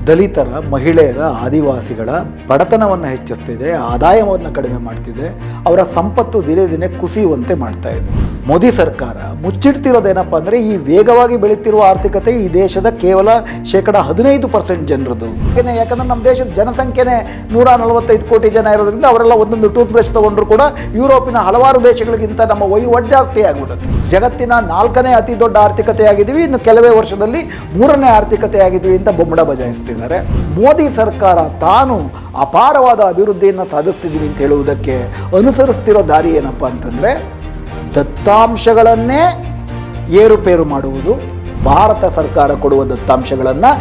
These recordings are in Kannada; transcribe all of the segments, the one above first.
ದಲಿತರ, ಮಹಿಳೆಯರ, ಆದಿವಾಸಿಗಳ ಬಡತನವನ್ನು ಹೆಚ್ಚಿಸ್ತಿದೆ, ಆದಾಯವನ್ನು ಕಡಿಮೆ ಮಾಡ್ತಿದೆ, ಅವರ ಸಂಪತ್ತು ದಿನೇ ದಿನೇ ಕುಸಿಯುವಂತೆ ಮಾಡ್ತಾ ಇದೆ. ಮೋದಿ ಸರ್ಕಾರ ಮುಚ್ಚಿಡ್ತಿರೋದೇನಪ್ಪ ಅಂದರೆ ಈ ವೇಗವಾಗಿ ಬೆಳೀತಿರುವ ಆರ್ಥಿಕತೆ ಈ ದೇಶದ ಕೇವಲ 15% ಜನರದು. ಯಾಕಂದರೆ ನಮ್ಮ ದೇಶದ ಜನಸಂಖ್ಯೆನೇ 145 ಕೋಟಿ ಜನ ಇರೋದ್ರಿಂದ ಅವರೆಲ್ಲ ಒಂದೊಂದು ಟೂತ್ ಬ್ರಷ್ ತೊಗೊಂಡ್ರು ಕೂಡ ಯುರೋಪಿನ ಹಲವಾರು ದೇಶಗಳಿಗಿಂತ ನಮ್ಮ ವಹಿವಾಟು ಜಾಸ್ತಿ ಆಗಿಬಿಡುತ್ತೆ. ಜಗತ್ತಿನ 4ನೇ ಅತಿ ದೊಡ್ಡ ಆರ್ಥಿಕತೆಯಾಗಿದ್ದೀವಿ, ಇನ್ನು ಕೆಲವೇ ವರ್ಷದಲ್ಲಿ 3ನೇ ಆರ್ಥಿಕತೆಯಾಗಿದ್ದೀವಿ ಅಂತ ಬೊಮ್ಮಡ ಬಜಾಯಿಸ್ತಿದ್ದಾರೆ. ಮೋದಿ ಸರ್ಕಾರ ತಾನು ಅಪಾರವಾದ ಅಭಿವೃದ್ಧಿಯನ್ನು ಸಾಧಿಸ್ತಿದ್ದೀವಿ ಅಂತ ಹೇಳುವುದಕ್ಕೆ ಅನುಸರಿಸ್ತಿರೋ ದಾರಿ ಏನಪ್ಪ ಅಂತಂದರೆ ದತ್ತಾಂಶಗಳನ್ನೇ ಏರುಪೇರು ಮಾಡುವುದು. ಭಾರತ ಸರ್ಕಾರ ಕೊಡುವ ದತ್ತಾಂಶಗಳನ್ನು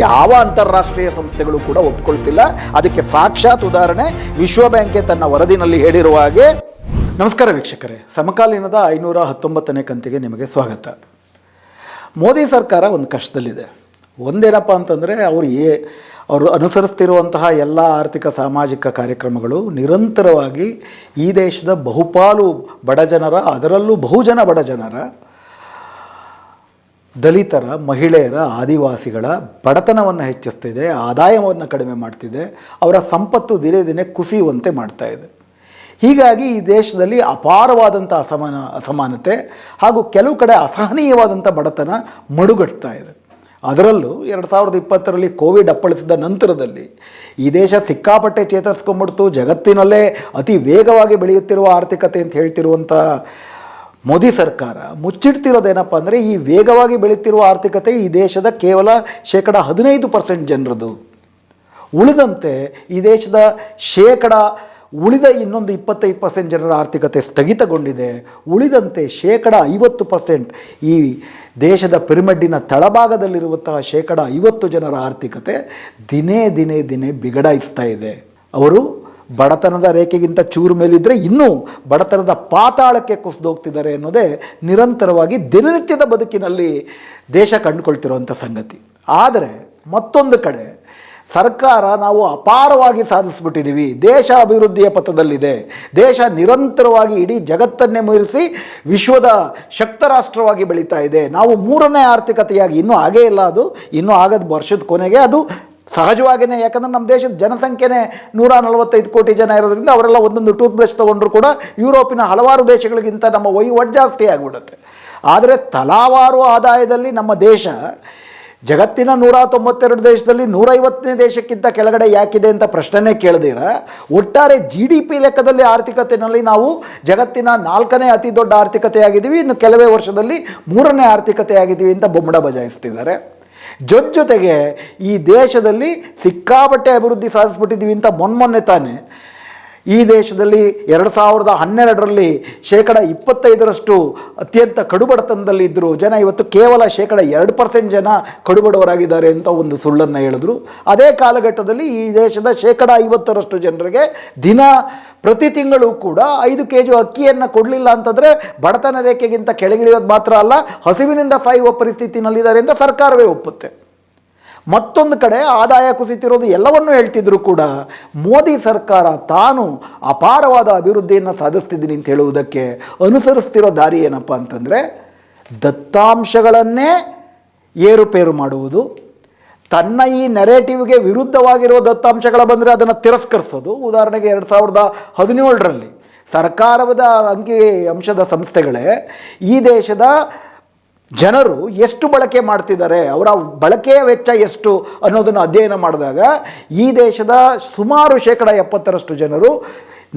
ಯಾವ ಅಂತಾರಾಷ್ಟ್ರೀಯ ಸಂಸ್ಥೆಗಳು ಕೂಡ ಒಪ್ಕೊಳ್ತಿಲ್ಲ. ಅದಕ್ಕೆ ಸಾಕ್ಷಾತ್ ಉದಾಹರಣೆ ವಿಶ್ವ ಬ್ಯಾಂಕೆ ತನ್ನ ವರದಿನಲ್ಲಿ ಹೇಳಿರುವ ಹಾಗೆ. ನಮಸ್ಕಾರ ವೀಕ್ಷಕರೇ, ಸಮಕಾಲೀನದ 519ನೇ ಕಂತಿಗೆ ನಿಮಗೆ ಸ್ವಾಗತ. ಮೋದಿ ಸರ್ಕಾರ ಒಂದು ಕಷ್ಟದಲ್ಲಿದೆ. ಒಂದೇನಪ್ಪ ಅಂತಂದರೆ ಅವರು ಅನುಸರಿಸ್ತಿರುವಂತಹ ಎಲ್ಲ ಆರ್ಥಿಕ ಸಾಮಾಜಿಕ ಕಾರ್ಯಕ್ರಮಗಳು ನಿರಂತರವಾಗಿ ಈ ದೇಶದ ಬಹುಪಾಲು ಬಡಜನರ, ಅದರಲ್ಲೂ ಬಹುಜನ ಬಡಜನರ, ದಲಿತರ, ಮಹಿಳೆಯರ, ಆದಿವಾಸಿಗಳ ಬಡತನವನ್ನು ಹೆಚ್ಚಿಸ್ತಿದೆ, ಆದಾಯವನ್ನು ಕಡಿಮೆ ಮಾಡ್ತಿದೆ, ಅವರ ಸಂಪತ್ತು ದಿನೇ ದಿನೇ ಕುಸಿಯುವಂತೆ ಮಾಡ್ತಾ ಇದೆ. ಹೀಗಾಗಿ ಈ ದೇಶದಲ್ಲಿ ಅಪಾರವಾದಂಥ ಅಸಮಾನತೆ ಹಾಗೂ ಕೆಲವು ಕಡೆ ಅಸಹನೀಯವಾದಂಥ ಬಡತನ ಮಡುಗಟ್ತಾ ಇದೆ. ಅದರಲ್ಲೂ 2020ರಲ್ಲಿ ಕೋವಿಡ್ ಅಪ್ಪಳಿಸಿದ ನಂತರದಲ್ಲಿ ಈ ದೇಶ ಸಿಕ್ಕಾಪಟ್ಟೆ ಚೇತರಿಸ್ಕೊಂಡ್ಬಿಡ್ತು. ಜಗತ್ತಿನಲ್ಲೇ ಅತಿ ವೇಗವಾಗಿ ಬೆಳೆಯುತ್ತಿರುವ ಆರ್ಥಿಕತೆ ಅಂತ ಹೇಳ್ತಿರುವಂಥ ಮೋದಿ ಸರ್ಕಾರ ಮುಚ್ಚಿಡ್ತಿರೋದೇನಪ್ಪ ಅಂದರೆ ಈ ವೇಗವಾಗಿ ಬೆಳೆಯುತ್ತಿರುವ ಆರ್ಥಿಕತೆ ಈ ದೇಶದ ಕೇವಲ 15% ಜನರದು. ಉಳಿದಂತೆ ಈ ದೇಶದ ಉಳಿದ ಇನ್ನೊಂದು 25% ಜನರ ಆರ್ಥಿಕತೆ ಸ್ಥಗಿತಗೊಂಡಿದೆ. ಉಳಿದಂತೆ 50% ಈ ದೇಶದ ಪಿರಮಿಡ್ಡಿನ ತಳಭಾಗದಲ್ಲಿರುವಂತಹ 50% ಜನರ ಆರ್ಥಿಕತೆ ದಿನೇ ದಿನೇ ದಿನೇ ಬಿಗಡಾಯಿಸ್ತಾ ಇದೆ. ಅವರು ಬಡತನದ ರೇಖೆಗಿಂತ ಚೂರು ಮೇಲಿದ್ದರೆ ಇನ್ನೂ ಬಡತನದ ಪಾತಾಳಕ್ಕೆ ಕುಸಿದೋಗ್ತಿದ್ದಾರೆ ಅನ್ನೋದೇ ನಿರಂತರವಾಗಿ ದಿನನಿತ್ಯದ ಬದುಕಿನಲ್ಲಿ ದೇಶ ಕಂಡುಕೊಳ್ತಿರುವಂಥ ಸಂಗತಿ. ಆದರೆ ಮತ್ತೊಂದು ಕಡೆ ಸರ್ಕಾರ ನಾವು ಅಪಾರವಾಗಿ ಸಾಧಿಸ್ಬಿಟ್ಟಿದ್ದೀವಿ, ದೇಶ ಅಭಿವೃದ್ಧಿಯ ಪಥದಲ್ಲಿದೆ, ದೇಶ ನಿರಂತರವಾಗಿ ಇಡೀ ಜಗತ್ತನ್ನೇ ಮೀರಿಸಿ ವಿಶ್ವದ ಶಕ್ತ ರಾಷ್ಟ್ರವಾಗಿ ಬೆಳೀತಾ ಇದೆ, ನಾವು 3ನೇ ಆರ್ಥಿಕತೆಯಾಗಿ ಇನ್ನೂ ಆಗೇ ಇಲ್ಲ, ಅದು ಇನ್ನೂ ಆಗದ ವರ್ಷದ ಕೊನೆಗೆ ಅದು ಸಹಜವಾಗಿಯೇ. ಯಾಕಂದರೆ ನಮ್ಮ ದೇಶದ ಜನಸಂಖ್ಯೆನೇ 145 ಕೋಟಿ ಜನ ಇರೋದ್ರಿಂದ ಅವರೆಲ್ಲ ಒಂದೊಂದು ಟೂತ್ ಬ್ರಷ್ ತೊಗೊಂಡ್ರು ಕೂಡ ಯುರೋಪಿನ ಹಲವಾರು ದೇಶಗಳಿಗಿಂತ ನಮ್ಮ ವಹಿವಾಟು ಜಾಸ್ತಿ ಆಗಿಬಿಡುತ್ತೆ. ಆದರೆ ತಲಾವಾರು ಆದಾಯದಲ್ಲಿ ನಮ್ಮ ದೇಶ ಜಗತ್ತಿನ 192 ದೇಶದಲ್ಲಿ 150ನೇ ದೇಶಕ್ಕಿಂತ ಕೆಳಗಡೆ ಯಾಕಿದೆ ಅಂತ ಪ್ರಶ್ನೆನೇ ಕೇಳದಿರ ಒಟ್ಟಾರೆ GDP ಲೆಕ್ಕದಲ್ಲಿ ಆರ್ಥಿಕತೆಯಲ್ಲಿ ನಾವು ಜಗತ್ತಿನ 4ನೇ ಅತಿ ದೊಡ್ಡ ಆರ್ಥಿಕತೆಯಾಗಿದ್ದೀವಿ, ಇನ್ನು ಕೆಲವೇ ವರ್ಷದಲ್ಲಿ 3ನೇ ಆರ್ಥಿಕತೆಯಾಗಿದ್ದೀವಿ ಅಂತ ಬೊಮ್ಮಡ ಬಜಾಯಿಸ್ತಿದ್ದಾರೆ. ಜೊತೆಗೆ ಈ ದೇಶದಲ್ಲಿ ಸಿಕ್ಕಾಪಟ್ಟೆ ಅಭಿವೃದ್ಧಿ ಸಾಧಿಸ್ಬಿಟ್ಟಿದ್ದೀವಿ ಅಂತ ಮೊನ್ನೆ ತಾನೇ ಈ ದೇಶದಲ್ಲಿ 2012ರಲ್ಲಿ 25% ಅತ್ಯಂತ ಕಡುಬಡತನದಲ್ಲಿ ಇದ್ದರು ಜನ, ಇವತ್ತು ಕೇವಲ 2% ಜನ ಕಡುಬಡವರಾಗಿದ್ದಾರೆ ಅಂತ ಒಂದು ಸುಳ್ಳನ್ನು ಹೇಳಿದ್ರು. ಅದೇ ಕಾಲಘಟ್ಟದಲ್ಲಿ ಈ ದೇಶದ 50% ಜನರಿಗೆ ಪ್ರತಿ ತಿಂಗಳು ಕೂಡ 5 kg ಅಕ್ಕಿಯನ್ನು ಕೊಡಲಿಲ್ಲ ಅಂತಂದರೆ ಬಡತನ ರೇಖೆಗಿಂತ ಕೆಳಗಿಳಿಯೋದು ಮಾತ್ರ ಅಲ್ಲ, ಹಸಿವಿನಿಂದ ಸಾಯುವ ಪರಿಸ್ಥಿತಿನಲ್ಲಿದ್ದಾರೆ ಅಂತ ಸರ್ಕಾರವೇ ಒಪ್ಪುತ್ತೆ. ಮತ್ತೊಂದು ಕಡೆ ಆದಾಯ ಕುಸಿತಿರೋದು ಎಲ್ಲವನ್ನೂ ಹೇಳ್ತಿದ್ರು ಕೂಡ ಮೋದಿ ಸರ್ಕಾರ ತಾನು ಅಪಾರವಾದ ಅಭಿವೃದ್ಧಿಯನ್ನು ಸಾಧಿಸ್ತಿದ್ದೀನಿ ಅಂತ ಹೇಳುವುದಕ್ಕೆ ಅನುಸರಿಸ್ತಿರೋ ದಾರಿ ಏನಪ್ಪ ಅಂತಂದರೆ ದತ್ತಾಂಶಗಳನ್ನೇ ಏರುಪೇರು ಮಾಡುವುದು. ತನ್ನ ಈ ನೆರೇಟಿವ್ಗೆ ವಿರುದ್ಧವಾಗಿರೋ ದತ್ತಾಂಶಗಳ ಬಂದರೆ ಅದನ್ನು ತಿರಸ್ಕರಿಸೋದು. ಉದಾಹರಣೆಗೆ 2017ರಲ್ಲಿ ಸರ್ಕಾರದ ಅಂಕಿ ಅಂಶದ ಸಂಸ್ಥೆಗಳೇ ಈ ದೇಶದ ಜನರು ಎಷ್ಟು ಬಳಕೆ ಮಾಡ್ತಿದ್ದಾರೆ, ಅವರ ಬಳಕೆಯ ವೆಚ್ಚ ಎಷ್ಟು ಅನ್ನೋದನ್ನು ಅಧ್ಯಯನ ಮಾಡಿದಾಗ ಈ ದೇಶದ ಸುಮಾರು 70% ಜನರು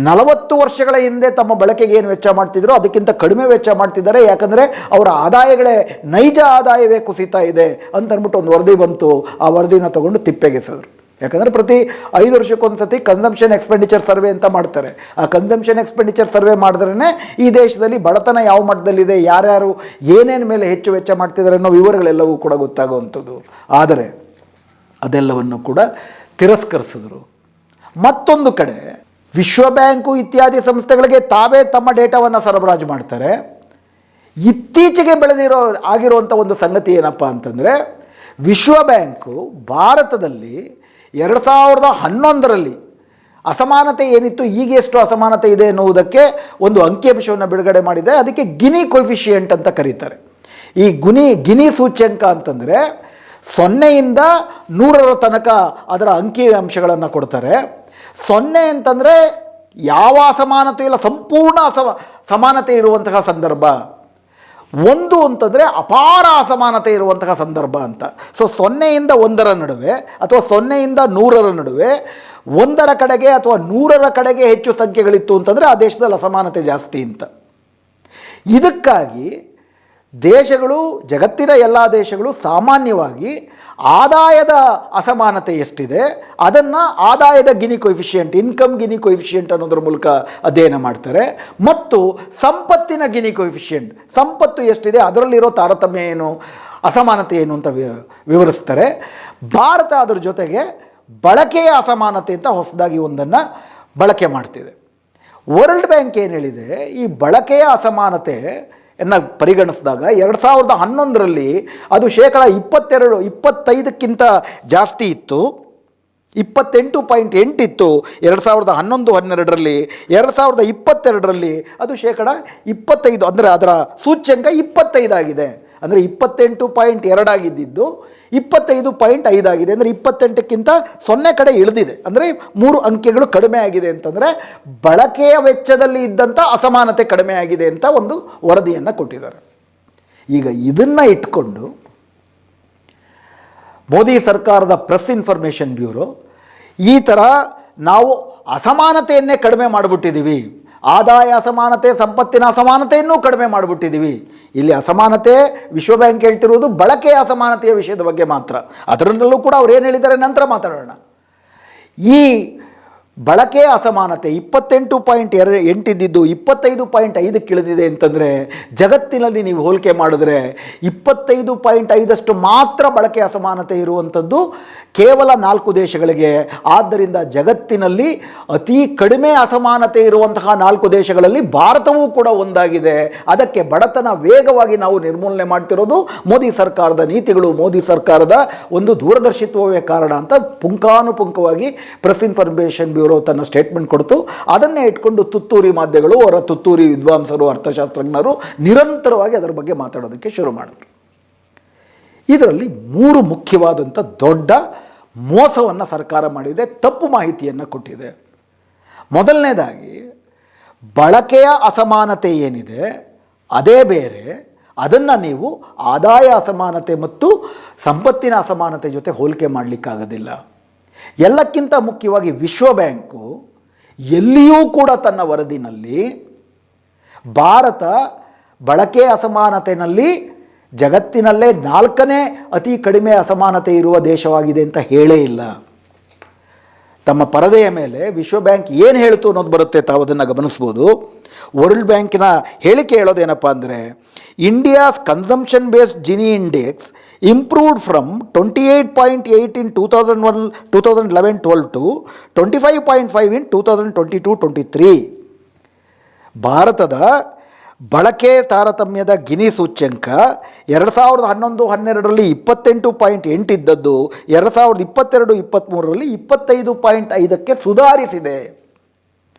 40 ವರ್ಷಗಳ ಹಿಂದೆ ತಮ್ಮ ಬಳಕೆಗೆ ಏನು ವೆಚ್ಚ ಮಾಡ್ತಿದ್ರು ಅದಕ್ಕಿಂತ ಕಡಿಮೆ ವೆಚ್ಚ ಮಾಡ್ತಿದ್ದಾರೆ. ಯಾಕಂದರೆ ಅವರ ಆದಾಯಗಳೇ ನೈಜ ಆದಾಯವೇ ಕುಸಿತಾ ಇದೆ ಅಂತ ಅಂದ್ಬಿಟ್ಟು ಒಂದು ವರದಿ ಬಂತು. ಆ ವರದಿನ ತಗೊಂಡು ತಿಪ್ಪೆಗೆಸಿದ್ರು. ಯಾಕಂದರೆ ಪ್ರತಿ 5 ವರ್ಷಕ್ಕೊಂದು ಸತಿ ಕನ್ಸಂಪ್ಷನ್ ಎಕ್ಸ್ಪೆಂಡಿಚರ್ ಸರ್ವೆ ಅಂತ ಮಾಡ್ತಾರೆ. ಆ ಕನ್ಸಂಪ್ಷನ್ ಎಕ್ಸ್ಪೆಂಡಿಚರ್ ಸರ್ವೆ ಮಾಡಿದ್ರೇ ಈ ದೇಶದಲ್ಲಿ ಬಡತನ ಯಾವ ಮಟ್ಟದಲ್ಲಿದೆ, ಯಾರ್ಯಾರು ಏನೇನು ಮೇಲೆ ಹೆಚ್ಚು ವೆಚ್ಚ ಮಾಡ್ತಿದ್ದಾರೆ ಅನ್ನೋ ವಿವರಗಳೆಲ್ಲವೂ ಕೂಡ ಗೊತ್ತಾಗುವಂಥದ್ದು. ಆದರೆ ಅದೆಲ್ಲವನ್ನು ಕೂಡ ತಿರಸ್ಕರಿಸಿದ್ರು. ಮತ್ತೊಂದು ಕಡೆ ವಿಶ್ವ ಬ್ಯಾಂಕು ಇತ್ಯಾದಿ ಸಂಸ್ಥೆಗಳಿಗೆ ತಾವೇ ತಮ್ಮ ಡೇಟಾವನ್ನು ಸರಬರಾಜು ಮಾಡ್ತಾರೆ. ಇತ್ತೀಚೆಗೆ ಆಗಿರುವಂಥ ಒಂದು ಸಂಗತಿ ಏನಪ್ಪ ಅಂತಂದರೆ ವಿಶ್ವ ಬ್ಯಾಂಕು ಭಾರತದಲ್ಲಿ 2011ರಲ್ಲಿ ಅಸಮಾನತೆ ಏನಿತ್ತು, ಈಗ ಎಷ್ಟು ಅಸಮಾನತೆ ಇದೆ ಎನ್ನುವುದಕ್ಕೆ ಒಂದು ಅಂಕಿಅಂಶವನ್ನು ಬಿಡುಗಡೆ ಮಾಡಿದೆ. ಅದಕ್ಕೆ ಗಿನಿ ಕೊಫಿಷಿಯೆಂಟ್ ಅಂತ ಕರೀತಾರೆ. ಈ ಗಿನಿ ಸೂಚ್ಯಂಕ ಅಂತಂದರೆ ಸೊನ್ನೆಯಿಂದ 100ರ ತನಕ ಅದರ ಅಂಕಿ ಅಂಶಗಳನ್ನು ಕೊಡ್ತಾರೆ. 0 ಅಂತಂದರೆ ಯಾವ ಅಸಮಾನತೆ ಇಲ್ಲ, ಸಂಪೂರ್ಣ ಸಮಾನತೆ ಇರುವಂತಹ ಸಂದರ್ಭ. 1 ಅಂತಂದರೆ ಅಪಾರ ಅಸಮಾನತೆ ಇರುವಂತಹ ಸಂದರ್ಭ ಅಂತ. ಸೊ 0ಯಿಂದ 1ರ ನಡುವೆ ಅಥವಾ 0ಯಿಂದ 100ರ ನಡುವೆ 1ರ ಕಡೆಗೆ ಅಥವಾ 100ರ ಕಡೆಗೆ ಹೆಚ್ಚು ಸಂಖ್ಯೆಗಳಿತ್ತು ಅಂತಂದರೆ ಆ ದೇಶದಲ್ಲಿ ಅಸಮಾನತೆ ಜಾಸ್ತಿ ಅಂತ. ಇದಕ್ಕಾಗಿ ದೇಶಗಳು, ಜಗತ್ತಿನ ಎಲ್ಲ ದೇಶಗಳು ಸಾಮಾನ್ಯವಾಗಿ ಆದಾಯದ ಅಸಮಾನತೆ ಎಷ್ಟಿದೆ ಅದನ್ನು ಆದಾಯದ ಗಿನಿ ಕೊಯಿಫಿಷಿಯಂಟ್, ಇನ್ಕಮ್ ಗಿನಿ ಕೊಯಿಫಿಷಿಯಂಟ್ ಅನ್ನೋದ್ರ ಮೂಲಕ ಅಧ್ಯಯನ ಮಾಡ್ತಾರೆ. ಮತ್ತು ಸಂಪತ್ತಿನ ಗಿನಿ ಕೊಯಿಫಿಷಿಯಂಟ್, ಸಂಪತ್ತು ಎಷ್ಟಿದೆ ಅದರಲ್ಲಿರೋ ತಾರತಮ್ಯ ಏನು, ಅಸಮಾನತೆ ಏನು ಅಂತ ವಿವರಿಸ್ತಾರೆ. ಭಾರತ ಅದರ ಜೊತೆಗೆ ಬಳಕೆಯ ಅಸಮಾನತೆ ಅಂತ ಹೊಸದಾಗಿ ಒಂದನ್ನು ಬಳಕೆ ಮಾಡ್ತಿದೆ. ವರ್ಲ್ಡ್ ಬ್ಯಾಂಕ್ ಏನು ಹೇಳಿದೆ, ಈ ಬಳಕೆಯ ಅಸಮಾನತೆ ಪರಿಗಣಿಸಿದಾಗ 2011ರಲ್ಲಿ ಅದು 25%ಕ್ಕಿಂತ ಜಾಸ್ತಿ ಇತ್ತು, 28.8 ಇತ್ತು 2011-12ರಲ್ಲಿ. 2022ರಲ್ಲಿ ಅದು 25%, ಅಂದರೆ ಅದರ ಸೂಚ್ಯಂಕ 25 ಆಗಿದೆ. ಅಂದರೆ 28.2 ಆಗಿದ್ದು 25.5 ಆಗಿದೆ. ಅಂದರೆ 28ಕ್ಕಿಂತ 0 ಕಡೆ ಇಳಿದಿದೆ. ಅಂದರೆ 3 ಅಂಕೆಗಳು ಕಡಿಮೆ ಆಗಿದೆ. ಅಂತಂದರೆ ಬಳಕೆಯ ವೆಚ್ಚದಲ್ಲಿ ಇದ್ದಂಥ ಅಸಮಾನತೆ ಕಡಿಮೆ ಆಗಿದೆ ಅಂತ ಒಂದು ವರದಿಯನ್ನು ಕೊಟ್ಟಿದ್ದಾರೆ. ಈಗ ಇದನ್ನು ಇಟ್ಕೊಂಡು ಮೋದಿ ಸರ್ಕಾರದ ಪ್ರೆಸ್ ಇನ್ಫಾರ್ಮೇಷನ್ ಬ್ಯೂರೋ ಈ ಥರ ನಾವು ಅಸಮಾನತೆಯನ್ನೇ ಕಡಿಮೆ ಮಾಡಿಬಿಟ್ಟಿದ್ದೀವಿ, ಆದಾಯ ಅಸಮಾನತೆ, ಸಂಪತ್ತಿನ ಅಸಮಾನತೆಯನ್ನು ಕಡಿಮೆ ಮಾಡಿಬಿಟ್ಟಿದ್ದೀವಿ. ಇಲ್ಲಿ ಅಸಮಾನತೆ ವಿಶ್ವ ಬ್ಯಾಂಕ್ ಹೇಳ್ತಿರುವುದು ಬಳಕೆಯ ಅಸಮಾನತೆಯ ವಿಷಯದ ಬಗ್ಗೆ ಮಾತ್ರ. ಅದರಲ್ಲೂ ಕೂಡ ಅವ್ರು ಏನು ಹೇಳಿದ್ದಾರೆ ನಂತರ ಮಾತಾಡೋಣ. ಈ ಬಳಕೆಯ ಅಸಮಾನತೆ 28.8 ಇದ್ದಿದ್ದು 25.5ಕ್ಕೆ ಇಳಿದಿದೆ ಅಂತಂದರೆ ಜಗತ್ತಿನಲ್ಲಿ ನೀವು ಹೋಲಿಕೆ ಮಾಡಿದ್ರೆ 25.5 ಮಾತ್ರ ಬಳಕೆ ಅಸಮಾನತೆ ಇರುವಂಥದ್ದು ಕೇವಲ 4 ದೇಶಗಳಿಗೆ. ಆದ್ದರಿಂದ ಜಗತ್ತಿನಲ್ಲಿ ಅತಿ ಕಡಿಮೆ ಅಸಮಾನತೆ ಇರುವಂತಹ 4 ದೇಶಗಳಲ್ಲಿ ಭಾರತವೂ ಕೂಡ ಒಂದಾಗಿದೆ. ಅದಕ್ಕೆ ಬಡತನ ವೇಗವಾಗಿ ನಾವು ನಿರ್ಮೂಲನೆ ಮಾಡ್ತಿರೋದು ಮೋದಿ ಸರ್ಕಾರದ ನೀತಿಗಳು, ಮೋದಿ ಸರ್ಕಾರದ ಒಂದು ದೂರದರ್ಶಿತ್ವವೇ ಕಾರಣ ಅಂತ ಪುಂಖಾನುಪುಂಖವಾಗಿ ಪ್ರೆಸ್ ಇನ್ಫಾರ್ಮೇಷನ್ ಬ್ಯೂರೋ ತನ್ನ ಸ್ಟೇಟ್ಮೆಂಟ್ ಕೊಡ್ತು. ಅದನ್ನೇ ಇಟ್ಕೊಂಡು ತುತ್ತೂರಿ ಮಾಧ್ಯಮಗಳು, ಅವರ ತುತ್ತೂರಿ ವಿದ್ವಾಂಸರು, ಅರ್ಥಶಾಸ್ತ್ರಜ್ಞರು ನಿರಂತರವಾಗಿ ಅದರ ಬಗ್ಗೆ ಮಾತಾಡೋದಕ್ಕೆ ಶುರು ಮಾಡಿದ್ರು. ಇದರಲ್ಲಿ 3 ಮುಖ್ಯವಾದಂಥ ದೊಡ್ಡ ಮೋಸವನ್ನು ಸರ್ಕಾರ ಮಾಡಿದೆ, ತಪ್ಪು ಮಾಹಿತಿಯನ್ನು ಕೊಟ್ಟಿದೆ. ಮೊದಲನೇದಾಗಿ ಬಳಕೆಯ ಅಸಮಾನತೆ ಏನಿದೆ ಅದೇ ಬೇರೆ, ಅದನ್ನು ನೀವು ಆದಾಯ ಅಸಮಾನತೆ ಮತ್ತು ಸಂಪತ್ತಿನ ಅಸಮಾನತೆ ಜೊತೆ ಹೋಲಿಕೆ ಮಾಡಲಿಕ್ಕಾಗೋದಿಲ್ಲ. ಎಲ್ಲಕ್ಕಿಂತ ಮುಖ್ಯವಾಗಿ ವಿಶ್ವ ಬ್ಯಾಂಕು ಎಲ್ಲಿಯೂ ಕೂಡ ತನ್ನ ವರದಿನಲ್ಲಿ ಭಾರತ ಬಳಕೆ ಅಸಮಾನತೆಯಲ್ಲಿ ಜಗತ್ತಿನಲ್ಲೇ 4ನೇ ಅತಿ ಕಡಿಮೆ ಅಸಮಾನತೆ ಇರುವ ದೇಶವಾಗಿದೆ ಅಂತ ಹೇಳೇ ಇಲ್ಲ. ತಮ್ಮ ಪರದೆಯ ಮೇಲೆ ವಿಶ್ವ ಬ್ಯಾಂಕ್ ಏನು ಹೇಳ್ತು ಅನ್ನೋದು ಬರುತ್ತೆ, ತಾವು ಅದನ್ನು ಗಮನಿಸ್ಬೋದು. ವರ್ಲ್ಡ್ ಬ್ಯಾಂಕಿನ ಹೇಳಿಕೆ ಹೇಳೋದೇನಪ್ಪ ಅಂದರೆ, India's consumption based Gini index improved from 28.8 in 2011-12 to 25.5 in 2022-23. ಭಾರತದ ಬಳಕೆ ತಾರತಮ್ಯದ ಗಿನಿ ಸೂಚ್ಯಂಕ 2011-12ರಲ್ಲಿ 28.8 ಇದ್ದದ್ದು 2022-23ರಲ್ಲಿ 25.5ಕ್ಕೆ ಸುಧಾರಿಸಿದೆ.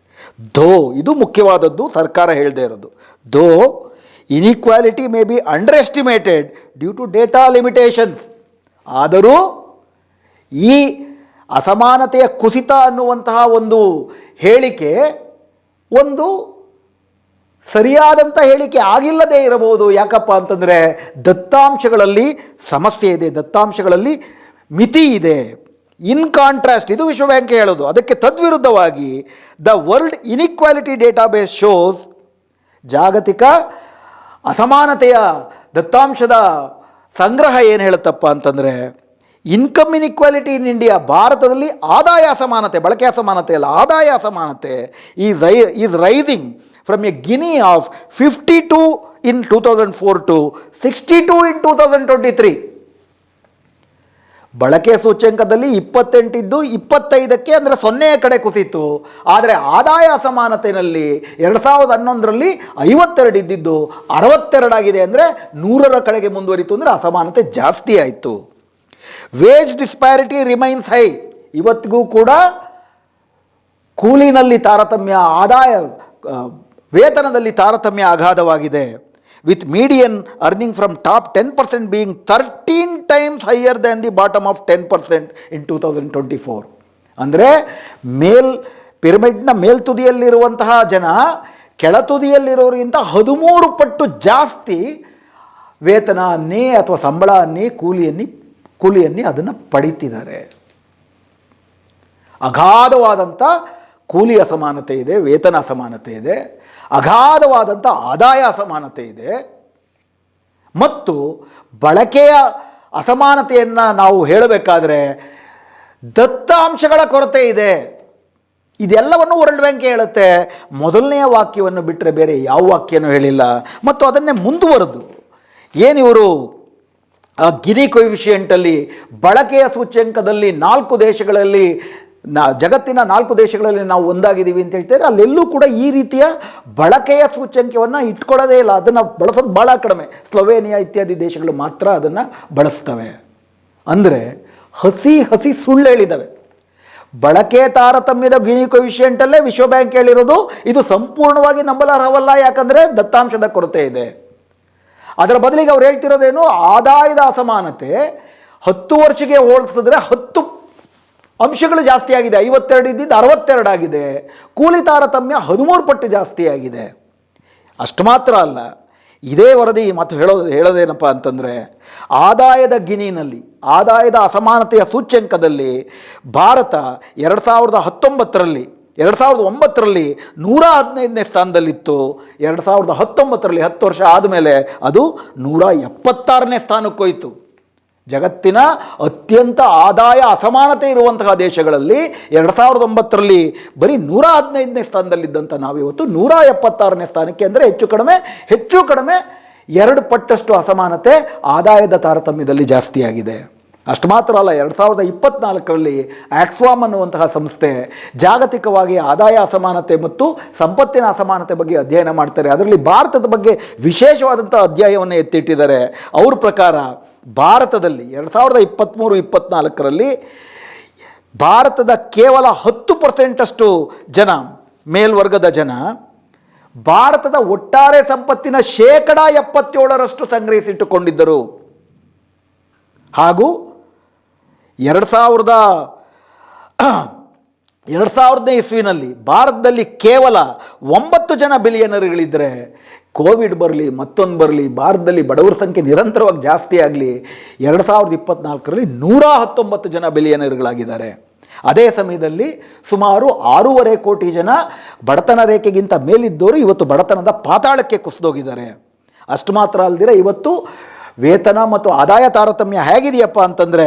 ಇದು ಮುಖ್ಯವಾದದ್ದು, ಸರ್ಕಾರ ಹೇಳದೇ ಇರೋದು. Inequality may be under estimated due to data limitations. ಆದರೂ ಈ ಅಸಮಾನತೆಯ ಕುಸಿತ ಅನ್ನುವಂತಹ ಒಂದು ಹೇಳಿಕೆ ಒಂದು ಸರಿಯಾದಂಥ ಹೇಳಿಕೆ ಆಗಿಲ್ಲದೇ ಇರಬಹುದು. ಯಾಕಪ್ಪ ಅಂತಂದರೆ ದತ್ತಾಂಶಗಳಲ್ಲಿ ಸಮಸ್ಯೆ ಇದೆ, ದತ್ತಾಂಶಗಳಲ್ಲಿ ಮಿತಿ ಇದೆ. ಇನ್ ಕಾಂಟ್ರಾಸ್ಟ್, ಇದು ವಿಶ್ವ ಬ್ಯಾಂಕ್ ಹೇಳೋದು. ಅದಕ್ಕೆ ತದ್ವಿರುದ್ಧವಾಗಿ the world inequality database shows, ಜಾಗತಿಕ ಅಸಮಾನತೆಯ ದತ್ತಾಂಶದ ಸಂಗ್ರಹ ಏನು ಹೇಳುತ್ತಪ್ಪ ಅಂತಂದರೆ, ಇನ್ಕಮ್ ಇನ್ಇಕ್ವಾಲಿಟಿ ಇನ್ ಇಂಡಿಯಾ, ಭಾರತದಲ್ಲಿ ಆದಾಯ ಅಸಮಾನತೆ, ಬಳಕೆ ಅಸಮಾನತೆ ಅಲ್ಲ, ಆದಾಯ ಅಸಮಾನತೆ is rising from a Gini of 52 in 2004 to 62 in 2023. ಬಳಕೆ ಸೂಚ್ಯಂಕದಲ್ಲಿ 28 ಇದ್ದು 25ಕ್ಕೆ ಅಂದರೆ 0 ಕಡೆ ಕುಸಿತು. ಆದರೆ ಆದಾಯ ಅಸಮಾನತೆಯಲ್ಲಿ 2011ರಲ್ಲಿ 52 ಇದ್ದಿದ್ದು 62 ಆಗಿದೆ. ಅಂದರೆ 100ರ ಕಡೆಗೆ ಮುಂದುವರಿತು, ಅಂದರೆ ಅಸಮಾನತೆ ಜಾಸ್ತಿ ಆಯಿತು. ವೇಜ್ ಡಿಸ್ಪ್ಯಾರಿಟಿ ರಿಮೈನ್ಸ್ ಹೈ, ಇವತ್ತಿಗೂ ಕೂಡ ಕೂಲಿನಲ್ಲಿ ತಾರತಮ್ಯ, ಆದಾಯ ವೇತನದಲ್ಲಿ ತಾರತಮ್ಯ ಅಗಾಧವಾಗಿದೆ. with median earning from top 10% being 13 times higher than the bottom of 10% in 2024. ಅಂದರೆ ಪಿರಮಿಡ್ನ ಮೇಲ್ತುದಿಯಲ್ಲಿರುವಂತಹ ಜನ ಕೆಳತುದಿಯಲ್ಲಿರೋರಿಗಿಂತ 13 ಪಟ್ಟು ಜಾಸ್ತಿ ವೇತನ ಅನ್ನಿ ಅಥವಾ ಸಂಬಳ ಅನ್ನಿ ಕೂಲಿಯನ್ನಿ ಅದನ್ನು ಪಡೀತಿದ್ದಾರೆ. ಅಗಾಧವಾದಂಥ ಕೂಲಿ ಅಸಮಾನತೆ ಇದೆ, ವೇತನ ಅಸಮಾನತೆ ಇದೆ, ಅಗಾಧವಾದಂಥ ಆದಾಯ ಅಸಮಾನತೆ ಇದೆ ಮತ್ತು ಬಳಕೆಯ ಅಸಮಾನತೆಯನ್ನು ನಾವು ಹೇಳಬೇಕಾದ್ರೆ ದತ್ತಾಂಶಗಳ ಕೊರತೆ ಇದೆ. ಇದೆಲ್ಲವನ್ನು ವರ್ಲ್ಡ್ ಬ್ಯಾಂಕ್ ಹೇಳುತ್ತೆ. ಮೊದಲನೆಯ ವಾಕ್ಯವನ್ನು ಬಿಟ್ಟರೆ ಬೇರೆ ಯಾವ ವಾಕ್ಯನೂ ಹೇಳಿಲ್ಲ. ಮತ್ತು ಅದನ್ನೇ ಮುಂದುವರೆದು ಏನಿವರು ಗಿನಿ ಕೊಯಿಫಿಷಿಯೆಂಟಲ್ಲಿ ಬಳಕೆಯ ಸೂಚ್ಯಂಕದಲ್ಲಿ 4 ದೇಶಗಳಲ್ಲಿ ಜಗತ್ತಿನ 4 ದೇಶಗಳಲ್ಲಿ ನಾವು ಒಂದಾಗಿದ್ದೀವಿ ಅಂತ ಹೇಳ್ತಾರೆ. ಅಲ್ಲೆಲ್ಲೂ ಕೂಡ ಈ ರೀತಿಯ ಬಳಕೆಯ ಸೂಚ್ಯಂಕವನ್ನು ಇಟ್ಕೊಳ್ಳೋದೇ ಇಲ್ಲ. ಅದನ್ನು ಬಳಸೋದು ಭಾಳ ಕಡಿಮೆ. ಸ್ಲೋವೇನಿಯಾ ಇತ್ಯಾದಿ ದೇಶಗಳು ಮಾತ್ರ ಅದನ್ನು ಬಳಸ್ತವೆ. ಅಂದರೆ ಹಸಿ ಸುಳ್ಳು ಹೇಳಿದ್ದಾವೆ. ಬಳಕೆ ತಾರತಮ್ಯದ ಗಿನಿ ಕೊಯಿಫಿಷಿಯೆಂಟಲ್ಲೇ ವಿಶ್ವ ಬ್ಯಾಂಕ್ ಹೇಳಿರೋದು ಇದು ಸಂಪೂರ್ಣವಾಗಿ ನಂಬಲಾರ್ಹವಲ್ಲ, ಯಾಕಂದರೆ ದತ್ತಾಂಶದ ಕೊರತೆ ಇದೆ. ಅದರ ಬದಲಿಗೆ ಅವ್ರು ಹೇಳ್ತಿರೋದೇನು, ಆದಾಯದ ಅಸಮಾನತೆ 10 ವರ್ಷಕ್ಕೆ ಹೋಲಿಸಿದ್ರೆ 10 ಅಂಶಗಳು ಜಾಸ್ತಿ ಆಗಿದೆ. 52 ಇದ್ದಿದ್ದು 62 ಆಗಿದೆ. ಕೂಲಿ ತಾರತಮ್ಯ 13 ಪಟ್ಟು ಜಾಸ್ತಿ ಆಗಿದೆ. ಅಷ್ಟು ಮಾತ್ರ ಅಲ್ಲ, ಇದೇ ವರದಿ ಮತ್ತು ಹೇಳೋದೇನಪ್ಪ ಅಂತಂದರೆ ಆದಾಯದ ಗಿನಿನಲ್ಲಿ, ಆದಾಯದ ಅಸಮಾನತೆಯ ಸೂಚ್ಯಂಕದಲ್ಲಿ ಭಾರತ 2019ರಲ್ಲಿ 115ನೇ ಸ್ಥಾನದಲ್ಲಿತ್ತು. 2019ರಲ್ಲಿ 10 ವರ್ಷ ಆದಮೇಲೆ ಅದು 176ನೇ ಸ್ಥಾನಕ್ಕೋಯ್ತು. ಜಗತ್ತಿನ ಅತ್ಯಂತ ಆದಾಯ ಅಸಮಾನತೆ ಇರುವಂತಹ ದೇಶಗಳಲ್ಲಿ 2009ರಲ್ಲಿ ಬರೀ 115ನೇ ಸ್ಥಾನದಲ್ಲಿದ್ದಂಥ ನಾವಿವತ್ತು 176ನೇ ಸ್ಥಾನಕ್ಕೆ, ಅಂದರೆ ಹೆಚ್ಚು ಕಡಿಮೆ 2 ಪಟ್ಟಷ್ಟು ಅಸಮಾನತೆ ಆದಾಯದ ತಾರತಮ್ಯದಲ್ಲಿ ಜಾಸ್ತಿಯಾಗಿದೆ. ಅಷ್ಟು ಮಾತ್ರ ಅಲ್ಲ, 2024ರಲ್ಲಿ ಆಕ್ಸ್ಫಾಮ್ ಅನ್ನುವಂತಹ ಸಂಸ್ಥೆ ಜಾಗತಿಕವಾಗಿ ಆದಾಯ ಅಸಮಾನತೆ ಮತ್ತು ಸಂಪತ್ತಿನ ಅಸಮಾನತೆ ಬಗ್ಗೆ ಅಧ್ಯಯನ ಮಾಡ್ತಾರೆ. ಅದರಲ್ಲಿ ಭಾರತದ ಬಗ್ಗೆ ವಿಶೇಷವಾದಂಥ ಅಧ್ಯಾಯವನ್ನು ಎತ್ತಿಟ್ಟಿದ್ದಾರೆ. ಅವ್ರ ಪ್ರಕಾರ ಭಾರತದಲ್ಲಿ 2023-24ರಲ್ಲಿ ಭಾರತದ ಕೇವಲ 10% ಜನ, ಮೇಲ್ವರ್ಗದ ಜನ, ಭಾರತದ ಒಟ್ಟಾರೆ ಸಂಪತ್ತಿನ 77% ಸಂಗ್ರಹಿಸಿಟ್ಟುಕೊಂಡಿದ್ದರು. ಹಾಗೂ 2000ನೇ ಇಸ್ವಿನಲ್ಲಿ ಭಾರತದಲ್ಲಿ ಕೇವಲ 9 ಜನ ಬಿಲಿಯನರ್ಗಳಿದ್ದರೆ, ಕೋವಿಡ್ ಬರಲಿ ಮತ್ತೊಂದು ಬರಲಿ, ಭಾರತದಲ್ಲಿ ಬಡವರ ಸಂಖ್ಯೆ ನಿರಂತರವಾಗಿ ಜಾಸ್ತಿ ಆಗಲಿ, 2024ರಲ್ಲಿ 119 ಜನ ಬಿಲಿಯನರ್ಗಳಾಗಿದ್ದಾರೆ. ಅದೇ ಸಮಯದಲ್ಲಿ ಸುಮಾರು 6.5 ಕೋಟಿ ಜನ ಬಡತನ ರೇಖೆಗಿಂತ ಮೇಲಿದ್ದವರು ಇವತ್ತು ಬಡತನದ ಪಾತಾಳಕ್ಕೆ ಕುಸಿದೋಗಿದ್ದಾರೆ. ಅಷ್ಟು ಮಾತ್ರ ಅಲ್ಲದಿರ ಇವತ್ತು ವೇತನ ಮತ್ತು ಆದಾಯ ತಾರತಮ್ಯ ಹೇಗಿದೆಯಪ್ಪ ಅಂತಂದರೆ,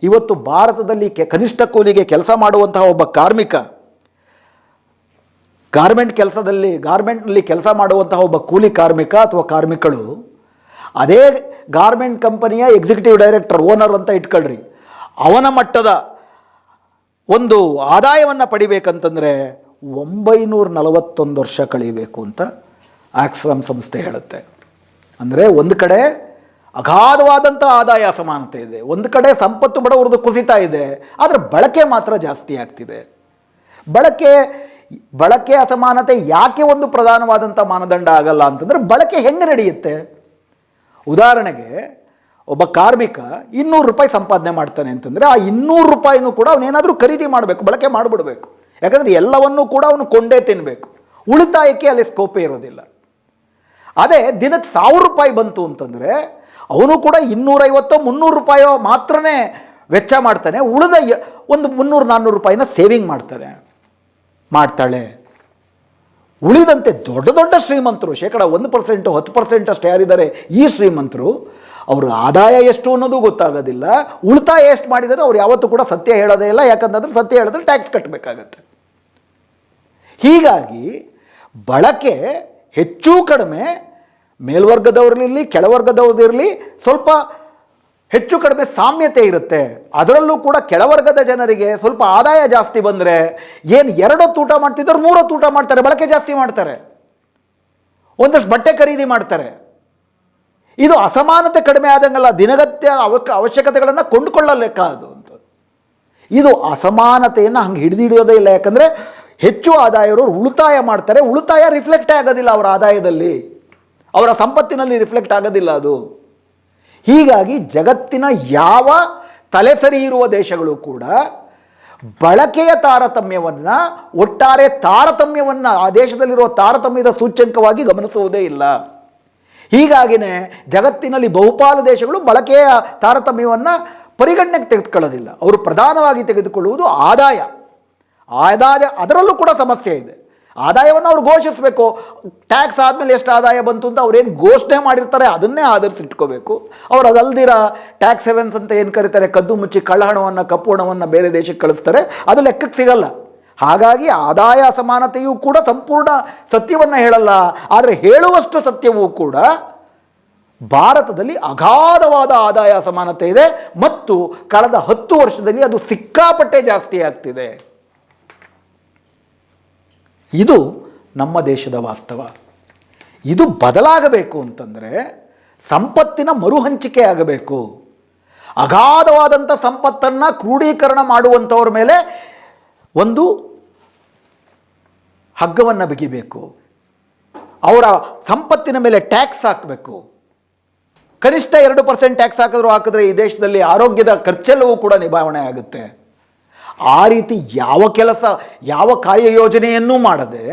ಇವತ್ತು ಭಾರತದಲ್ಲಿ ಕನಿಷ್ಠ ಕೂಲಿಗೆ ಕೆಲಸ ಮಾಡುವಂತಹ ಒಬ್ಬ ಕಾರ್ಮಿಕ, ಗಾರ್ಮೆಂಟ್ನಲ್ಲಿ ಕೆಲಸ ಮಾಡುವಂತಹ ಒಬ್ಬ ಕೂಲಿ ಕಾರ್ಮಿಕ ಅಥವಾ ಕಾರ್ಮಿಕಳು ಅದೇ ಗಾರ್ಮೆಂಟ್ ಕಂಪನಿಯ ಎಕ್ಸಿಕ್ಯೂಟಿವ್ ಡೈರೆಕ್ಟರ್, ಓನರ್ ಅಂತ ಇಟ್ಕೊಳ್ರಿ, ಅವನ ಮಟ್ಟದ ಒಂದು ಆದಾಯವನ್ನು ಪಡಿಬೇಕಂತಂದರೆ 941 ವರ್ಷ ಕಳೀಬೇಕು ಅಂತ ಆಕ್ಸ್ಫಾಮ್ ಸಂಸ್ಥೆ ಹೇಳುತ್ತೆ. ಅಂದರೆ ಒಂದು ಕಡೆ ಅಗಾಧವಾದಂಥ ಆದಾಯ ಅಸಮಾನತೆ ಇದೆ, ಒಂದು ಕಡೆ ಸಂಪತ್ತು ಬಡವರದು ಕುಸಿತಾ ಇದೆ, ಆದರೆ ಬಳಕೆ ಮಾತ್ರ ಜಾಸ್ತಿ ಆಗ್ತಿದೆ. ಬಳಕೆ ಅಸಮಾನತೆ ಯಾಕೆ ಒಂದು ಪ್ರಧಾನವಾದಂಥ ಮಾನದಂಡ ಆಗಲ್ಲ ಅಂತಂದರೆ, ಬಳಕೆ ಹೆಂಗೆ ನಡೆಯುತ್ತೆ? ಉದಾಹರಣೆಗೆ ಒಬ್ಬ ಕಾರ್ಮಿಕ 200 ರೂಪಾಯಿ ಸಂಪಾದನೆ ಮಾಡ್ತಾನೆ ಅಂತಂದರೆ, ಆ 200 ರೂಪಾಯಿನೂ ಕೂಡ ಅವನೇನಾದರೂ ಖರೀದಿ ಮಾಡಬೇಕು, ಬಳಕೆ ಮಾಡಿಬಿಡಬೇಕು. ಯಾಕಂದರೆ ಎಲ್ಲವನ್ನೂ ಕೂಡ ಅವನು ಕೊಂಡೇ ತಿನ್ನಬೇಕು. ಉಳಿತಾಯಕ್ಕೆ ಅಲ್ಲಿ ಸ್ಕೋಪೇ ಇರೋದಿಲ್ಲ. ಅದೇ ದಿನಕ್ಕೆ 1000 ರೂಪಾಯಿ ಬಂತು ಅಂತಂದರೆ ಅವನು ಕೂಡ 250-300 ರೂಪಾಯೋ ಮಾತ್ರನೇ ವೆಚ್ಚ ಮಾಡ್ತಾನೆ, ಉಳಿದ ಒಂದು 300-400 ರೂಪಾಯಿನ ಸೇವಿಂಗ್ ಮಾಡ್ತಾಳೆ. ಉಳಿದಂತೆ ದೊಡ್ಡ ಶ್ರೀಮಂತರು 1%, 10% ಅಷ್ಟು ಯಾರಿದ್ದಾರೆ ಈ ಶ್ರೀಮಂತರು, ಅವ್ರ ಆದಾಯ ಎಷ್ಟು ಅನ್ನೋದು ಗೊತ್ತಾಗೋದಿಲ್ಲ, ಉಳಿತಾಯ ಎಷ್ಟು ಮಾಡಿದರೆ ಅವ್ರು ಯಾವತ್ತೂ ಕೂಡ ಸತ್ಯ ಹೇಳೋದೇ ಇಲ್ಲ. ಯಾಕಂತಂದ್ರೆ ಸತ್ಯ ಹೇಳಿದ್ರೆ ಟ್ಯಾಕ್ಸ್ ಕಟ್ಟಬೇಕಾಗತ್ತೆ. ಹೀಗಾಗಿ ಬಳಕೆ ಹೆಚ್ಚು ಕಡಿಮೆ ಮೇಲ್ವರ್ಗದವರಿರಲಿ ಕೆಳವರ್ಗದವರಿರಲಿ ಸ್ವಲ್ಪ ಹೆಚ್ಚು ಕಡಿಮೆ ಸಾಮ್ಯತೆ ಇರುತ್ತೆ. ಅದರಲ್ಲೂ ಕೂಡ ಕೆಳವರ್ಗದ ಜನರಿಗೆ ಸ್ವಲ್ಪ ಆದಾಯ ಜಾಸ್ತಿ ಬಂದರೆ ಏನು 2 ಹೊತ್ತು ಊಟ ಮಾಡ್ತಿದ್ದವ್ರು 3 ಹೊತ್ತು ಊಟ ಮಾಡ್ತಾರೆ, ಬಳಕೆ ಜಾಸ್ತಿ ಮಾಡ್ತಾರೆ, ಒಂದಷ್ಟು ಬಟ್ಟೆ ಖರೀದಿ ಮಾಡ್ತಾರೆ. ಇದು ಅಸಮಾನತೆ ಕಡಿಮೆ ಆದಂಗಲ್ಲ, ದಿನಗತ್ಯ ಅವಶ್ಯಕತೆಗಳನ್ನು ಕೊಂಡುಕೊಳ್ಳಲೆಕ್ಕ ಅದು ಅಂತ. ಇದು ಅಸಮಾನತೆಯನ್ನು ಹಂಗೆ ಹಿಡಿದಿಡಿಯೋದೇ ಇಲ್ಲ. ಯಾಕಂದರೆ ಹೆಚ್ಚು ಆದಾಯವರು ಉಳಿತಾಯ ಮಾಡ್ತಾರೆ, ಉಳಿತಾಯ ರಿಫ್ಲೆಕ್ಟೇ ಆಗೋದಿಲ್ಲ ಅವರ ಆದಾಯದಲ್ಲಿ. ಅವರ ಸಂಪತ್ತಿನಲ್ಲಿ ರಿಫ್ಲೆಕ್ಟ್ ಆಗೋದಿಲ್ಲ ಅದು. ಹೀಗಾಗಿ ಜಗತ್ತಿನ ಯಾವ ತಲೆಸರಿ ಇರುವ ದೇಶಗಳು ಕೂಡ ಬಳಕೆಯ ತಾರತಮ್ಯವನ್ನು, ಒಟ್ಟಾರೆ ತಾರತಮ್ಯವನ್ನು, ಆ ದೇಶದಲ್ಲಿರುವ ತಾರತಮ್ಯದ ಸೂಚ್ಯಂಕವಾಗಿ ಗಮನಿಸುವುದೇ ಇಲ್ಲ. ಹೀಗಾಗಿಯೇ ಜಗತ್ತಿನಲ್ಲಿ ಬಹುಪಾಲು ದೇಶಗಳು ಬಳಕೆಯ ತಾರತಮ್ಯವನ್ನು ಪರಿಗಣನೆಗೆ ತೆಗೆದುಕೊಳ್ಳೋದಿಲ್ಲ. ಅವರು ಪ್ರಧಾನವಾಗಿ ತೆಗೆದುಕೊಳ್ಳುವುದು ಆದಾಯ. ಅದರಲ್ಲೂ ಕೂಡ ಸಮಸ್ಯೆ ಇದೆ. ಆದಾಯವನ್ನು ಅವ್ರು ಘೋಷಿಸಬೇಕು. ಟ್ಯಾಕ್ಸ್ ಆದಮೇಲೆ ಎಷ್ಟು ಆದಾಯ ಬಂತು ಅಂತ ಅವ್ರೇನು ಘೋಷಣೆ ಮಾಡಿರ್ತಾರೆ ಅದನ್ನೇ ಆಧರಿಸಿಟ್ಕೋಬೇಕು. ಅವ್ರು ಅದಲ್ದಿರ ಟ್ಯಾಕ್ಸ್ ಹೆವೆನ್ಸ್ ಅಂತ ಏನು ಕರೀತಾರೆ, ಕದ್ದು ಮುಚ್ಚಿ ಕಳ್ಳ ಹಣವನ್ನು, ಕಪ್ಪು ಹಣವನ್ನು ಬೇರೆ ದೇಶಕ್ಕೆ ಕಳಿಸ್ತಾರೆ, ಅದು ಲೆಕ್ಕಕ್ಕೆ ಸಿಗಲ್ಲ. ಹಾಗಾಗಿ ಆದಾಯ ಅಸಮಾನತೆಯೂ ಕೂಡ ಸಂಪೂರ್ಣ ಸತ್ಯವನ್ನು ಹೇಳಲ್ಲ. ಆದರೆ ಹೇಳುವಷ್ಟು ಸತ್ಯವೂ ಕೂಡ ಭಾರತದಲ್ಲಿ ಅಗಾಧವಾದ ಆದಾಯ ಅಸಮಾನತೆ ಇದೆ ಮತ್ತು ಕಳೆದ 10 ವರ್ಷದಲ್ಲಿ ಅದು ಸಿಕ್ಕಾಪಟ್ಟೆ ಜಾಸ್ತಿ ಆಗ್ತಿದೆ. ಇದು ನಮ್ಮ ದೇಶದ ವಾಸ್ತವ. ಇದು ಬದಲಾಗಬೇಕು ಅಂತಂದರೆ ಸಂಪತ್ತಿನ ಮರುಹಂಚಿಕೆ ಆಗಬೇಕು. ಅಗಾಧವಾದಂಥ ಸಂಪತ್ತನ್ನು ಕ್ರೋಢೀಕರಣ ಮಾಡುವಂಥವ್ರ ಮೇಲೆ ಒಂದು ಹಗ್ಗವನ್ನು ಬಿಗಿಬೇಕು. ಅವರ ಸಂಪತ್ತಿನ ಮೇಲೆ ಟ್ಯಾಕ್ಸ್ ಹಾಕಬೇಕು. ಕನಿಷ್ಠ 2% ಟ್ಯಾಕ್ಸ್ ಹಾಕಿದ್ರೆ ಈ ದೇಶದಲ್ಲಿ ಆರೋಗ್ಯದ ಖರ್ಚೆಲ್ಲವೂ ಕೂಡ ನಿಭಾವಣೆ ಆಗುತ್ತೆ. ಆ ರೀತಿ ಯಾವ ಕೆಲಸ, ಯಾವ ಕಾರ್ಯಯೋಜನೆಯನ್ನೂ ಮಾಡದೆ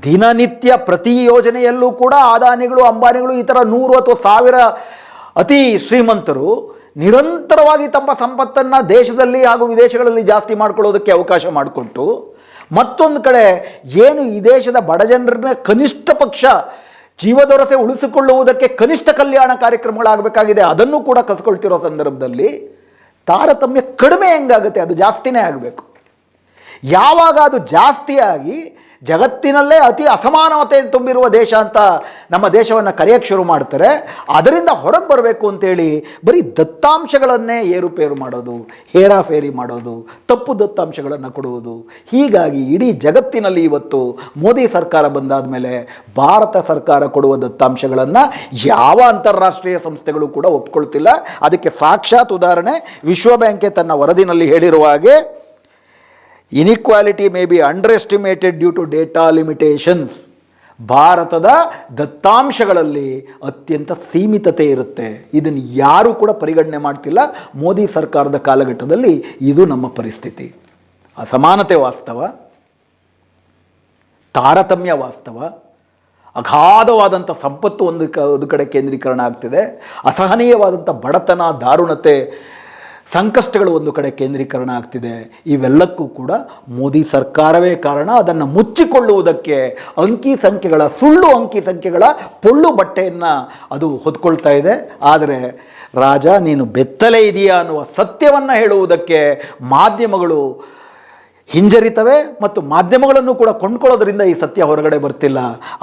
ದಿನನಿತ್ಯ ಪ್ರತಿ ಯೋಜನೆಯಲ್ಲೂ ಕೂಡ ಅದಾನಿಗಳು, ಅಂಬಾನಿಗಳು, ಈ ಥರ 100 ಅಥವಾ 1000 ಅತಿ ಶ್ರೀಮಂತರು ನಿರಂತರವಾಗಿ ತಮ್ಮ ಸಂಪತ್ತನ್ನು ದೇಶದಲ್ಲಿ ಹಾಗೂ ವಿದೇಶಗಳಲ್ಲಿ ಜಾಸ್ತಿ ಮಾಡ್ಕೊಳ್ಳೋದಕ್ಕೆ ಅವಕಾಶ ಮಾಡಿಕೊಟ್ಟು, ಮತ್ತೊಂದು ಕಡೆ ಏನು ಈ ದೇಶದ ಬಡ ಜನರನ್ನ ಕನಿಷ್ಠ ಪಕ್ಷ ಜೀವದೊರಸೆ ಉಳಿಸಿಕೊಳ್ಳುವುದಕ್ಕೆ ಕನಿಷ್ಠ ಕಲ್ಯಾಣ ಕಾರ್ಯಕ್ರಮಗಳಾಗಬೇಕಾಗಿದೆ, ಅದನ್ನು ಕೂಡ ಕಸ್ಕೊಳ್ತಿರೋ ಸಂದರ್ಭದಲ್ಲಿ ತಾರತಮ್ಯ ಕಡಿಮೆ ಹೆಂಗಾಗುತ್ತೆ? ಅದು ಜಾಸ್ತಿನೇ ಆಗಬೇಕು. ಯಾವಾಗ ಅದು ಜಾಸ್ತಿಯಾಗಿ ಜಗತ್ತಿನಲ್ಲೇ ಅತಿ ಅಸಮಾನತೆ ತುಂಬಿರುವ ದೇಶ ಅಂತ ನಮ್ಮ ದೇಶವನ್ನು ಕರೆಯೋಕ್ಕೆ ಶುರು ಮಾಡ್ತಾರೆ, ಅದರಿಂದ ಹೊರಗೆ ಬರಬೇಕು ಅಂತೇಳಿ ಬರೀ ದತ್ತಾಂಶಗಳನ್ನೇ ಏರುಪೇರು ಮಾಡೋದು, ಹೇರಾಫೇರಿ ಮಾಡೋದು, ತಪ್ಪು ದತ್ತಾಂಶಗಳನ್ನು ಕೊಡುವುದು. ಹೀಗಾಗಿ ಇಡೀ ಜಗತ್ತಿನಲ್ಲಿ ಇವತ್ತು ಮೋದಿ ಸರ್ಕಾರ ಬಂದಾದ ಮೇಲೆ ಭಾರತ ಸರ್ಕಾರ ಕೊಡುವ ದತ್ತಾಂಶಗಳನ್ನು ಯಾವ ಅಂತಾರಾಷ್ಟ್ರೀಯ ಸಂಸ್ಥೆಗಳು ಕೂಡ ಒಪ್ಕೊಳ್ತಿಲ್ಲ. ಅದಕ್ಕೆ ಸಾಕ್ಷಾತ್ ಉದಾಹರಣೆ ವಿಶ್ವ ಬ್ಯಾಂಕೆ ತನ್ನ ವರದಿನಲ್ಲಿ ಹೇಳಿರುವ ಹಾಗೆ, inequality may be under estimated due to data limitations. ಭಾರತದ ದತ್ತಾಂಶಗಳಲ್ಲಿ ಅತ್ಯಂತ ಸೀಮಿತತೆ ಇರುತ್ತೆ. ಇದನ್ನು ಯಾರೂ ಕೂಡ ಪರಿಗಣನೆ ಮಾಡ್ತಿಲ್ಲ. ಮೋದಿ ಸರ್ಕಾರದ ಕಾಲಘಟ್ಟದಲ್ಲಿ ಇದು ನಮ್ಮ ಪರಿಸ್ಥಿತಿ. ಅಸಮಾನತೆ ವಾಸ್ತವ, ತಾರತಮ್ಯ ವಾಸ್ತವ, ಅಗಾಧವಾದಂಥ ಸಂಪತ್ತು ಒಂದು ಕಡೆ ಕೇಂದ್ರೀಕರಣ ಆಗ್ತಿದೆ, ಅಸಹನೀಯವಾದಂಥ ಬಡತನ, ದಾರುಣತೆ, ಸಂಕಷ್ಟಗಳು ಒಂದು ಕಡೆ ಕೇಂದ್ರೀಕರಣ ಆಗ್ತಿದೆ. ಇವೆಲ್ಲಕ್ಕೂ ಕೂಡ ಮೋದಿ ಸರ್ಕಾರವೇ ಕಾರಣ. ಅದನ್ನು ಮುಚ್ಚಿಕೊಳ್ಳುವುದಕ್ಕೆ ಸುಳ್ಳು ಅಂಕಿ ಸಂಖ್ಯೆಗಳ ಪೊಳ್ಳು ಬಟ್ಟೆಯನ್ನು ಅದು ಹೊತ್ಕೊಳ್ತಾ ಇದೆ. ಆದರೆ ರಾಜ, ನೀನು ಬೆತ್ತಲೆ ಇದೆಯಾ ಅನ್ನುವ ಸತ್ಯವನ್ನು ಹೇಳುವುದಕ್ಕೆ ಮಾಧ್ಯಮಗಳು ಹಿಂಜರಿತವೆ ಮತ್ತು ಮಾಧ್ಯಮಗಳನ್ನು ಕೂಡ ಕೊಂಡ್ಕೊಳ್ಳೋದ್ರಿಂದ ಈ ಸತ್ಯ ಹೊರಗಡೆ ಬರ್ತಿಲ್ಲ.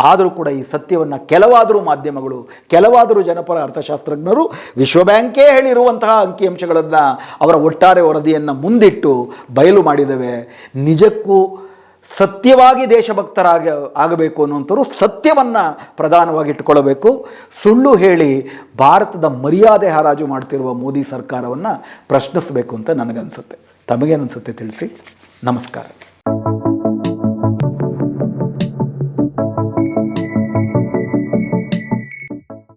ಆದರೂ ಕೂಡ ಈ ಸತ್ಯವನ್ನು ಕೆಲವಾದರೂ ಮಾಧ್ಯಮಗಳು, ಕೆಲವಾದರೂ ಜನಪರ ಅರ್ಥಶಾಸ್ತ್ರಜ್ಞರು ವಿಶ್ವ ಬ್ಯಾಂಕೇ ಹೇಳಿರುವಂತಹ ಅಂಕಿಅಂಶಗಳನ್ನು ಅವರ ಒಟ್ಟಾರೆ ವರದಿಯನ್ನು ಮುಂದಿಟ್ಟು ಬಯಲು ಮಾಡಿದವೆ. ನಿಜಕ್ಕೂ ಸತ್ಯವಾಗಿ ಆಗಬೇಕು ಅನ್ನುವಂಥವ್ರು ಸತ್ಯವನ್ನು ಪ್ರಧಾನವಾಗಿ ಇಟ್ಟುಕೊಳ್ಳಬೇಕು. ಸುಳ್ಳು ಹೇಳಿ ಭಾರತದ ಮರ್ಯಾದೆ ಹರಾಜು ಮಾಡ್ತಿರುವ ಮೋದಿ ಸರ್ಕಾರವನ್ನು ಪ್ರಶ್ನಿಸಬೇಕು ಅಂತ ನನಗನ್ಸುತ್ತೆ. ತಮಗೇನನ್ಸುತ್ತೆ ತಿಳಿಸಿ. ನಮಸ್ಕಾರ.